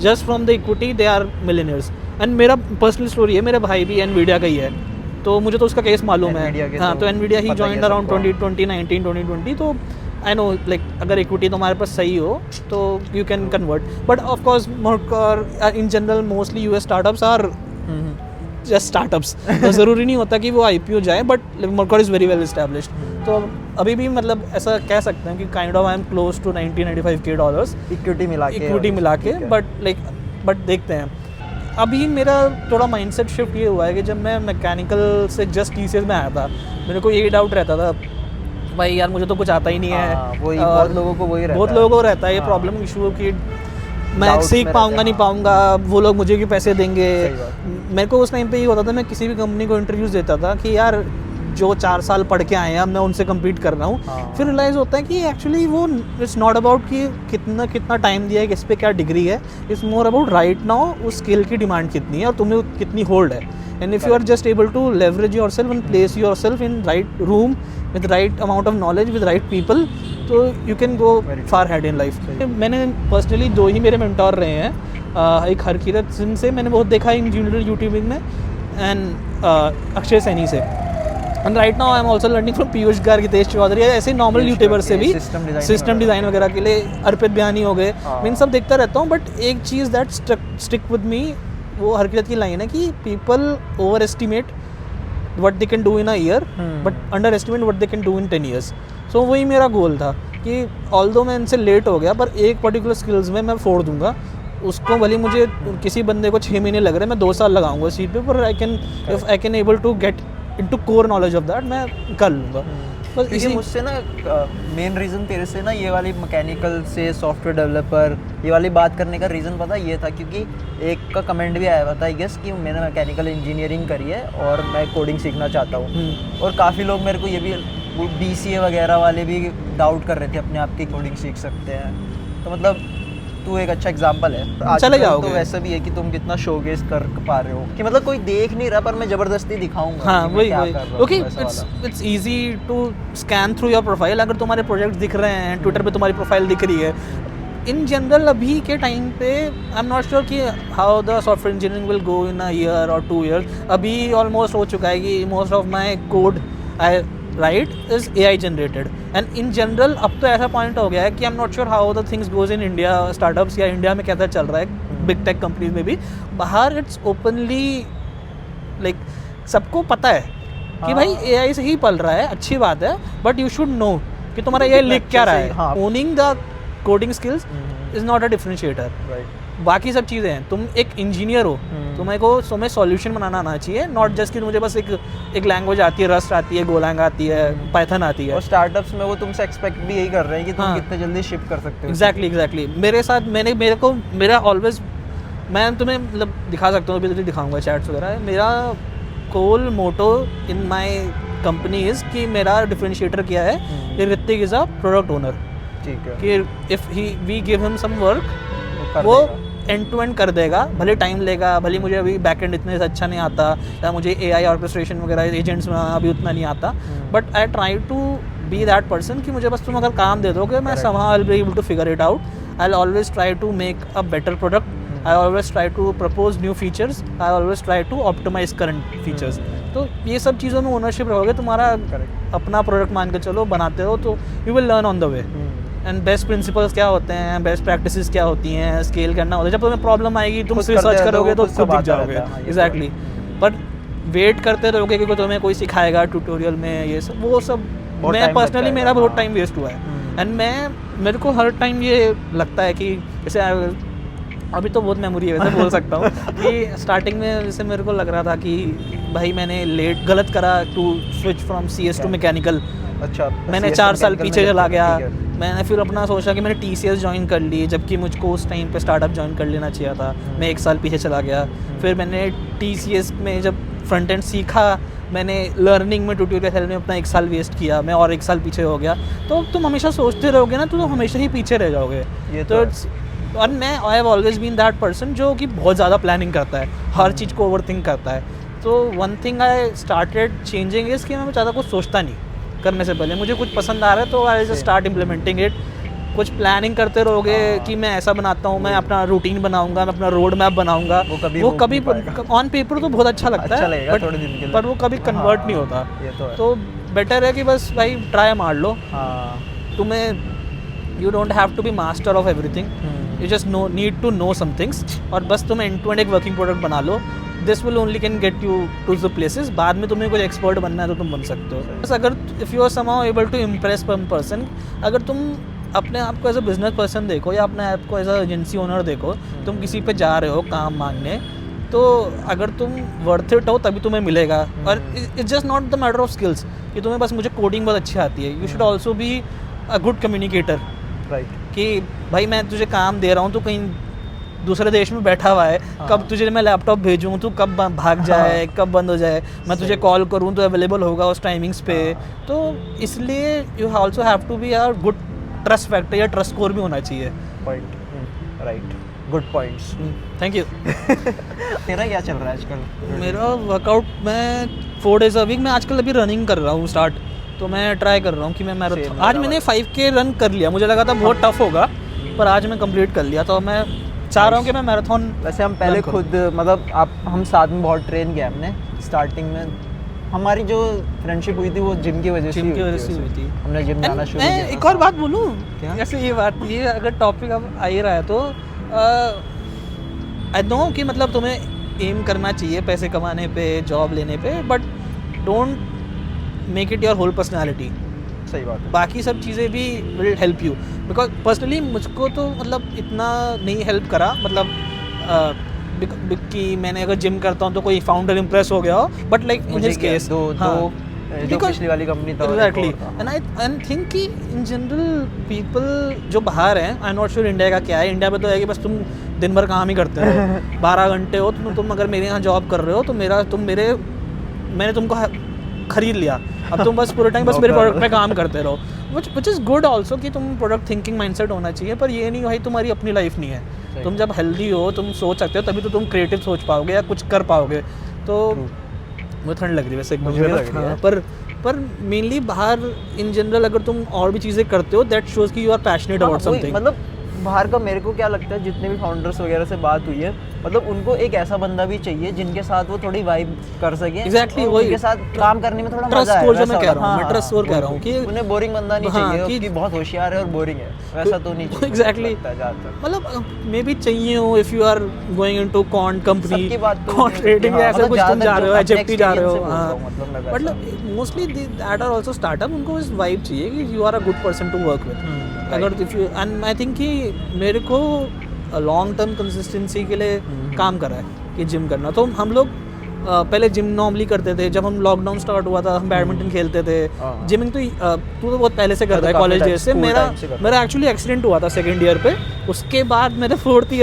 just from the equity they are millionaires. And मेरा पर्सनल स्टोरी है, मेरा भाई भी एनवीडिया का ही है, तो मुझे तो उसका केस मालूम Nvidia है। के हाँ, तो एनवीडिया ही पता ही है जॉइंड अराउंड सबको। 2019 तो आई नो लाइक अगर इक्विटी तुम्हारे पास सही हो तो you can convert, but of course Mercor in general mostly US startups are just startups. तो ज़रूरी नहीं होता कि वो IPO जाए, but Mercor is very well established. तो अभी भी मतलब ऐसा कह सकते हैं कि kind of I am close to $95K equity मिला के इक्विटी मिला के, ठीक है। बट देखते हैं। अभी मेरा थोड़ा माइंडसेट शिफ्ट ये हुआ है कि जब मैं मैकेनिकल से जस्ट TCS में आया था, मेरे को यही डाउट रहता था भाई यार मुझे तो कुछ आता ही नहीं है। हाँ, वही और बहुत लोगों को वही रहता बहुत है। लोगों को रहता है ये हाँ। प्रॉब्लम इशू कि मैं Doubts सीख में पाऊंगा रहते नहीं हैं, पाऊंगा, वो लोग मुझे क्यों पैसे देंगे। सही बात। मेरे को उस टाइम पे ये होता था, मैं किसी भी कंपनी को इंटरव्यूज देता था कि यार जो 4 साल पढ़ के आए हैं अब मैं उनसे कम्पीट कर रहा हूँ। हाँ। फिर रियलाइज़ होता है कि एक्चुअली वो इट्स नॉट अबाउट कि कितना टाइम दिया है, किस पे क्या डिग्री है, it's more about right now उस स्किल की डिमांड कितनी है और तुम्हें कितनी होल्ड है। And if you are just able to leverage yourself and place yourself in right room with right amount of knowledge with right people, तो you can go far head in life. मैंने personally 2 ही मेरे mentor रहे हैं, एक हरकीरत सिंह से मैंने बहुत देखा इंजीनियर यूट्यूबिंग में, एंड अक्षय सैनी से, and right now I am also learning from Piyush Garg, Hitesh Choudhary, ऐसे नॉर्मल पीयूष यूट्यूबर गार्ग से के भी system design सिस्टम डिज़ाइन वगैरह के लिए अर्पित बयानी हो गए, हाँ। मैं इन सब देखता रहता हूँ। बट एक चीज़ दैट स्टिक विद मी, वो हरकीरत की लाइन है कि people over estimate what they can do in a year but underestimate what they can do in 10 years। so वही मेरा गोल था कि although मैं इनसे लेट हो गया, पर एक पर्टिकुलर स्किल्स में मैं फोड़ दूंगा उसको, भले मुझे किसी बंदे को 6 महीने लग रहे हैं, मैं 2 साल लगाऊंगा सीट पे, पर I can able to get into core knowledge of that, मैं कर लूँगा। बस क्योंकि इसी मुझसे ना मेन रीज़न तेरे से ना ये वाली मैकेनिकल से सॉफ्टवेयर डेवलपर ये वाली बात करने का रीज़न पता ये था, क्योंकि एक का कमेंट भी आया हुआ था आई गेस कि मैंने मैकेनिकल इंजीनियरिंग करी है और मैं कोडिंग सीखना चाहता हूँ, और काफ़ी लोग मेरे को ये भी BCA वगैरह वाले भी डाउट कर रहे थे अपने आप की कोडिंग सीख सकते हैं। तो मतलब तू एक अच्छा एग्जांपल है। तो चले आजकल जाओगे। तो वैसा भी है कि तुम कितना शोकेस कर पा रहे हो कि मतलब कोई देख नहीं रहा पर मैं ज़बरदस्ती दिखाऊंगा। हाँ कि मैं वही क्या वही कर रहा हूँ, ओके, वैसा वाला। It's easy to scan through your profile. अगर तुम्हारे प्रोजेक्ट दिख रहे हैं, ट्विटर पे तुम्हारी प्रोफाइल दिख रही है, इन जनरल अभी के टाइम पे आई एम नॉट श्योर कि how the software engineering will go in a year और 2 years। अभी ऑलमोस्ट हो चुका है कि most of my code I right is AI generated, and in general अब तो ऐसा पॉइंट हो गया है कि I am not sure how the things goes in India startups, या इंडिया में कैसा चल रहा है बिग टेक कंपनीज में भी। बाहर इट्स ओपनली लाइक सबको पता है कि भाई AI से ही पल रहा है, अच्छी बात है, बट यू शुड नो कि तुम्हारा AI लिख क्या रहा है। हाँ। Owning the coding skills is not a differentiator. Right. बाकी सब चीज़ें हैं, तुम एक इंजीनियर हो, तुम्हें सॉल्यूशन बनाना आना चाहिए, नॉट जस्ट कि मुझे बस एक लैंग्वेज आती है, रस्ट आती है, गोलैंग आती है, पाइथन आती है। और स्टार्टअप्स में वो तुमसे एक्सपेक्ट भी यही कर रहे हैं कि तुम हाँ। कितने जल्दी शिप कर सकते हो। एग्जैक्टली मेरे साथ मेरा ऑलवेज, मैं तुम्हें मतलब दिखा सकता हूँ, अभी तुझे दिखाऊंगा चैट्स वगैरह। मेरा कोल मोटो इन माई कंपनी इज़ कि मेरा डिफरेंशिएटर क्या है कि Hrithik is a product owner, ठीक है। कि if we give him some work कर वो देगा। एंड टू एंड कर देगा, भले टाइम लेगा, भले मुझे अभी बैक एंड इतने से अच्छा नहीं आता, या मुझे AI ऑर्केस्ट्रेशन वगैरह एजेंट्स में अभी उतना नहीं आता, but I try to be that person कि मुझे बस तुम अगर काम दे दोगे, मैं somehow I'll be able to figure it out। I'll always try to make a better product। I always try to propose new features। I always try to optimize current features। तो ये सब चीज़ों में ओनरशिप रहोगे, तुम्हारा अपना product मान के चलो, बनाते हो, तो you will learn on the way. And best principles क्या होते हैं, बेस्ट प्रैक्टिसेस क्या होती हैं, स्केल करना होता है। जब तुम्हें प्रॉब्लम आएगी तुम खुद रिसर्च करते करोगे तो खुद खुद दिख आता जाओगे। रहता है, हाँ, ये तो एग्जैक्टली, बट वेट करते रहोगे क्योंकि तुम्हें कोई सिखाएगा ट्यूटोरियल में, ये सब वो सब बहुत मैं time पर्सनली लगता है, मेरा बहुत हाँ। टाइम वेस्ट हुआ है। एंड मेरे को हर टाइम ये लगता है कि जैसे अभी तो बहुत मेमोरी है वैसे बोल सकता हूँ कि स्टार्टिंग में जैसे मेरे को लग रहा था कि भाई मैंने गलत करा to switch from CS to mechanical, अच्छा, मैंने CS 4 साल मैकेनिकल पीछे में चला करते गया। हैं, ठीक है। मैंने फिर अपना सोचा कि मैंने TCS ज्वाइन कर ली, जबकि मुझको उस टाइम पे स्टार्टअप ज्वाइन कर लेना चाहिए था। मैं 1 साल पीछे चला गया। फिर मैंने TCS में जब फ्रंट एंड सीखा, मैंने लर्निंग में ट्यूटोरियल हेल्प में अपना 1 साल वेस्ट किया, मैं और 1 साल पीछे हो गया। तो तुम हमेशा सोचते रहोगे ना, तो तुम हमेशा ही पीछे रह जाओगे। ये तो और मैं I have always been that person जो कि बहुत ज़्यादा प्लानिंग करता है, हर चीज़ को ओवर थिंक करता है। तो one thing I started changing is कि मैं ज़्यादा कुछ सोचता नहीं करने से पहले। मुझे कुछ पसंद आ रहा है तो I just start implementing it. कुछ प्लानिंग करते रहोगे कि मैं ऐसा बनाता हूँ, मैं अपना रूटीन बनाऊंगा, मैं अपना रोड मैप बनाऊंगा, वो कभी ऑन पेपर तो बहुत अच्छा लगता है, लगेगा थोड़े दिन के लिए, पर वो कभी कन्वर्ट नहीं होता। ये तो बेटर है कि बस भाई ट्राई मार लो। तुम्हें you don't have to be master of everything, you just need to know some things, और बस तुम एंड टू एंड एक वर्किंग प्रोडक्ट बना लो। This will only can get you to the places. बाद में तुम्हें कुछ एक्सपर्ट बनना है तो तुम बन सकते हो। बस अगर if you are somehow able to impress one person, अगर तुम अपने आप को एज अ बिजनेस पर्सन देखो या अपने आप को एज अ एजेंसी ओनर देखो, तुम किसी पे जा रहे हो काम मांगने, तो अगर तुम वर्थ इट हो तभी तुम्हें मिलेगा। और it's just not the matter of skills कि तुम्हें बस मुझे कोडिंग बहुत अच्छी आती है, you should also be a good communicator. Right, कि भाई मैं तुझे काम दे रहा हूँ, तो कहीं दूसरे देश में बैठा हुआ है, कब तुझे मैं लैपटॉप भेजूँ, तू कब भाग जाए, कब बंद हो जाए, मैं तुझे कॉल करूँ तो अवेलेबल होगा उस टाइमिंग्स पे। तो इसलिए you also have to be a good trust factor या ट्रस्ट स्कोर भी होना चाहिए। Point, right, good points. Thank you. तेरा क्या चल रहा है आजकल? मेरा वर्कआउट, मैं 4 days अ वीक, मैं आजकल अभी रनिंग कर रहा हूँ स्टार्ट, तो मैं ट्राई कर रहा हूँ कि मैं मैराथन, आज मैंने 5K रन कर लिया। मुझे लगा था बहुत टफ होगा, पर आज मैं कंप्लीट कर लिया। तो मैं चाह रहा हूँ कि मैं मैराथन। वैसे हम पहले खुद मतलब हम साथ में बहुत ट्रेन किया हमने स्टार्टिंग में। हमारी जो फ्रेंडशिप हुई थी वो जिम की वजह से हुई थी। हमने जिम जाना शुरू किया। एक और बात बोलूँ, जैसे ये बात, ये अगर टॉपिक अब आ ही रहा है तो आई नो कि मतलब तुम्हें एम करना चाहिए पैसे कमाने पे, जॉब लेने पे, but don't make it your whole personality. सही बात है। बाकी सब चीज़ें भी will help you, because personally मुझको तो मतलब इतना नहीं हेल्प करा, मतलब कि मैंने अगर जिम करता हूँ तो कोई फाउंडर इम्प्रेस हो गया हो, but like in this case जो पिछली वाली कंपनी था, एग्जैक्टली। एंड आई थिंक कि इन जनरल पीपल जो बाहर हैं, I am not sure India का क्या है। इंडिया में तो है कि बस तुम दिन भर काम ही करते रहो, 12 घंटे हो, तुम अगर मेरे यहाँ जॉब कर रहे हो तो मैंने तुमको खरीद लिया, अब तुम बस पूरे टाइम बस मेरे प्रोडक्ट पे काम करते रहो, विच इज़ गुड ऑल्सो कि तुम प्रोडक्ट थिंकिंग माइंडसेट होना चाहिए। पर ये नहीं भाई तुम्हारी अपनी लाइफ नहीं है। तुम जब हेल्दी हो, तुम सोच सकते हो, तभी तो तुम क्रिएटिव सोच पाओगे या कुछ कर पाओगे। तो मुझे ठंड लग रही है वैसे एकदम, पर मेनली बाहर इन जनरल अगर तुम और भी चीज़ें करते हो, दैट शोज कि you are passionate about something. मतलब बाहर का मेरे को क्या लगता है, जितने भी फाउंडर्स वगैरह से बात हुई है, मतलब उनको एक ऐसा बंदा भी चाहिए जिनके साथ वो थोड़ी वाइब कर सके। एग्जैक्टली, वही उनके साथ काम करने में थोड़ा ट्रस्ट मजा है। स्कोर जो मैं कह रहा हूँ, मैं ट्रस्ट स्कोर कह रहा हूँ कि उन्हें बोरिंग बंदा नहीं चाहिए कि बहुत होशियार है और बोरिंग है, वैसा तो नहीं चाहिए। एग्जैक्टली, मतलब मे भी चाहिए हो if you are going into quant company, quant trading या ऐसा कुछ तुम जा रहे हो, HFT जा रहे हो, मतलब mostly that are also startup, उनको इस वाइब चाहिए कि you are a good person to work with. अगर if you, and I think कि मेरे को लॉन्ग टर्म कंसिस्टेंसी के लिए काम करा है कि जिम करना। तो हम लोग पहले जिम नॉर्मली करते थे, जब हम लॉकडाउन स्टार्ट हुआ था हम बैडमिंटन खेलते थे। जिमिंग तो तू तो बहुत पहले से करता है, कॉलेज डेज से। मेरा एक्चुअली एक्सीडेंट हुआ था 2nd ईयर पे, उसके बाद मैंने 4th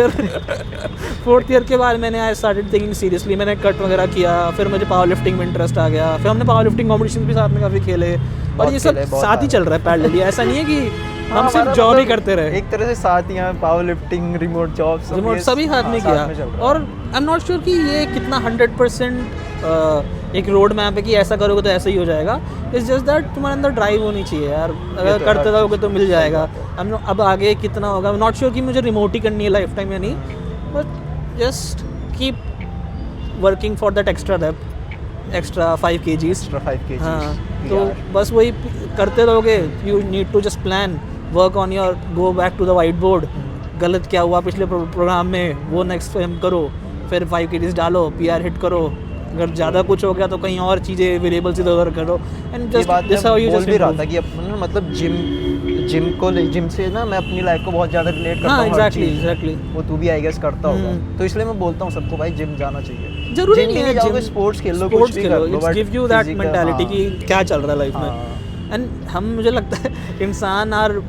ईयर के बाद मैंने आई स्टार्टेड टेकिंग सीरियसली, मैंने कट वगैरह किया, फिर मुझे पावर लिफ्टिंग में इंटरेस्ट आ गया, फिर हमने पावर लिफ्टिंग कॉम्पिटिशन भी साथ में काफ़ी खेले, और ये सब साथ ही चल रहा है पैरेलली। ऐसा नहीं है कि हम सिर्फ जॉब ही करते रहे, एक तरह से साथ ही हैं, पावर लिफ्टिंग, रिमोट जॉब सभी साथ में किया। और आई एम नॉट श्योर कि ये कितना 100% एक रोड मैप है कि ऐसा करोगे तो ऐसा ही हो जाएगा। इट्स जस्ट दैट तुम्हारे अंदर ड्राइव होनी चाहिए यार, अगर करते रहोगे तो मिल जाएगा। अब आगे कितना होगा नॉट श्योर कि मुझे रिमोट ही करनी है लाइफ टाइम या नहीं, but just keep working for that extra 5 kgs। हाँ, तो बस वही करते रहोगे। You need to just plan, work on your, go back to the whiteboard, गलत क्या हुआ पिछले प्रोग्राम में वो नेक्स्ट टाइम करो, फिर 5 kgs डालो, PR हिट करो, अगर ज़्यादा कुछ हो गया तो कहीं और चीज़ें वेरिएबल्स इधर उधर करो। And just this how you just भी रहा था कि अपन मतलब जिम से ना मैं अपनी लाइफ को बहुत ज़्यादा रिलेट करता हूँ। एग्जैक्टली, वो तू भी आई गेस करता होगा, तो इसलिए मैं बोलता हूँ सबको भाई जिम जाना चाहिए। जरूरी नहीं है जाओगे, स्पोर्ट्स खेल लो, it's give you that mentality कि क्या चल रहा है लाइफ में। एंड हम मुझे लगता है इंसान और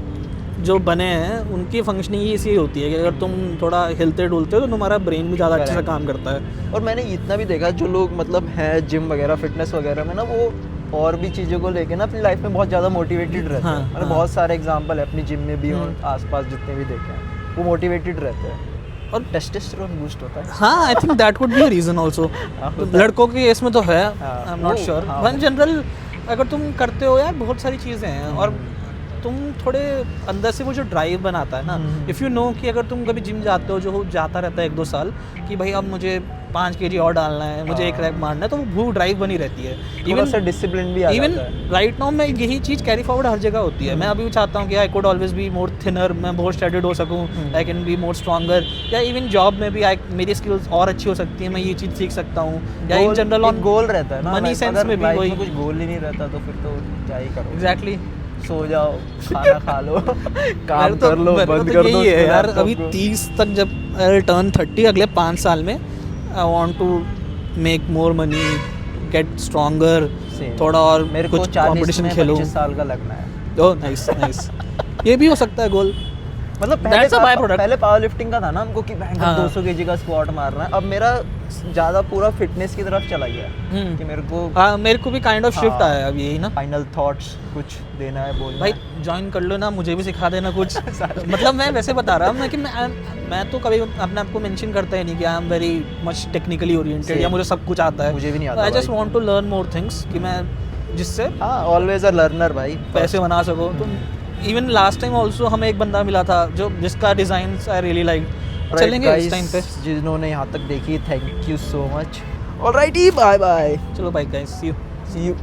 जो बने हैं उनकी फंक्शनिंग ही इसी होती है कि अगर तुम थोड़ा हिलते डुलते हो तो तुम्हारा ब्रेन भी ज़्यादा अच्छे से काम करता है। और मैंने इतना भी देखा जो लोग मतलब हैं जिम वगैरह फिटनेस वगैरह में ना, वो और भी चीज़ों को लेके ना अपनी लाइफ में बहुत ज़्यादा मोटिवेटेड रहते हाँ, हैं। मतलब हाँ। बहुत सारे एग्जांपल है अपनी जिम में भी और आसपास जितने भी देखे हैं, वो मोटिवेटेड रहते हैं और टेस्टोस्टेरोन बूस्ट होता है। हाँ, I think that would be a reason also. लड़कों के केस में तो है, आई एम नॉट वो, श्योर। हाँ, वन जनरल अगर तुम करते हो यार बहुत सारी चीज़ें हैं और तुम थोड़े अंदर से वो जो ड्राइव बनाता है ना, इफ़ यू नो कि अगर तुम कभी जिम जाते हो जो जाता रहता है 1-2 साल कि भाई अब मुझे 5 kg और डालना है, मुझे एक रैप मारना है, तो वो ड्राइव बनी रहती है। थोड़ा सा डिसिप्लिन भी आ इवन जाता है। राइट नाउ मैं यही चीज़ कैरी फॉरवर्ड हर जगह होती है। मैं अभी भी चाहता हूँ कि I could always be more thinner, मैं बहुत स्ट्रेटेड हो सकूँ, I can be more stronger, या इवन जॉब में भी मेरी स्किल्स और अच्छी हो सकती है, मैं ये चीज़ सीख सकता हूँ, या इन जनरल ऑन गोल रहता है ना, मनी सेंस में भी लाइफ वही में कुछ गोल ही नहीं रहता तो फिर तो क्या ही करो। एग्जैक्टली। सो जाओ, खाना खा लो, काम तो कर लो, बंद कर दो। यही है यार। laptop अभी को। 30 तक जब टर्न 30 अगले 5 साल में I want to make more money, get stronger, Same. थोड़ा और मेरे को कुछ 40 कंपटीशन में खेलूं। 25 साल का लगना है। Oh nice nice. ये भी हो सकता है गोल। मतलब That's a byproduct. पहले पावर लिफ्टिंग का था ना हमको कि बैंक हाँ। 200 kg का स्क्वाट मारना है। अब मेरा ज़्यादा पूरा फिटनेस की तरफ चला गया है कि मेरे को हाँ, मेरे को भी काइंड ऑफ शिफ्ट हाँ। आया है अब यही ना। फाइनल थॉट्स कुछ देना है, बोलना भाई है। ज्वाइन कर लो ना, मुझे भी सिखा देना कुछ। मतलब मैं वैसे बता रहा हूँ मैं कि मैं तो कभी अपने आप को मेंशन करता ही नहीं कि I am very much technically oriented Same. या मुझे सब कुछ आता है। मुझे भी नहीं आता आई जस्ट भाई। Want to learn more things कि मैं जिससे हाँ, ऑलवेज अ लर्नर भाई। पैसे बना सको। तो इवन लास्ट टाइम ऑल्सो हमें एक बंदा मिला था जो जिसका डिजाइन आई रियली लाइक। चलेंगे इस टाइम पे। जिन्होंने यहाँ तक देखी, thank you so much. Alrighty, bye bye. चलो bye guys, see you. See you.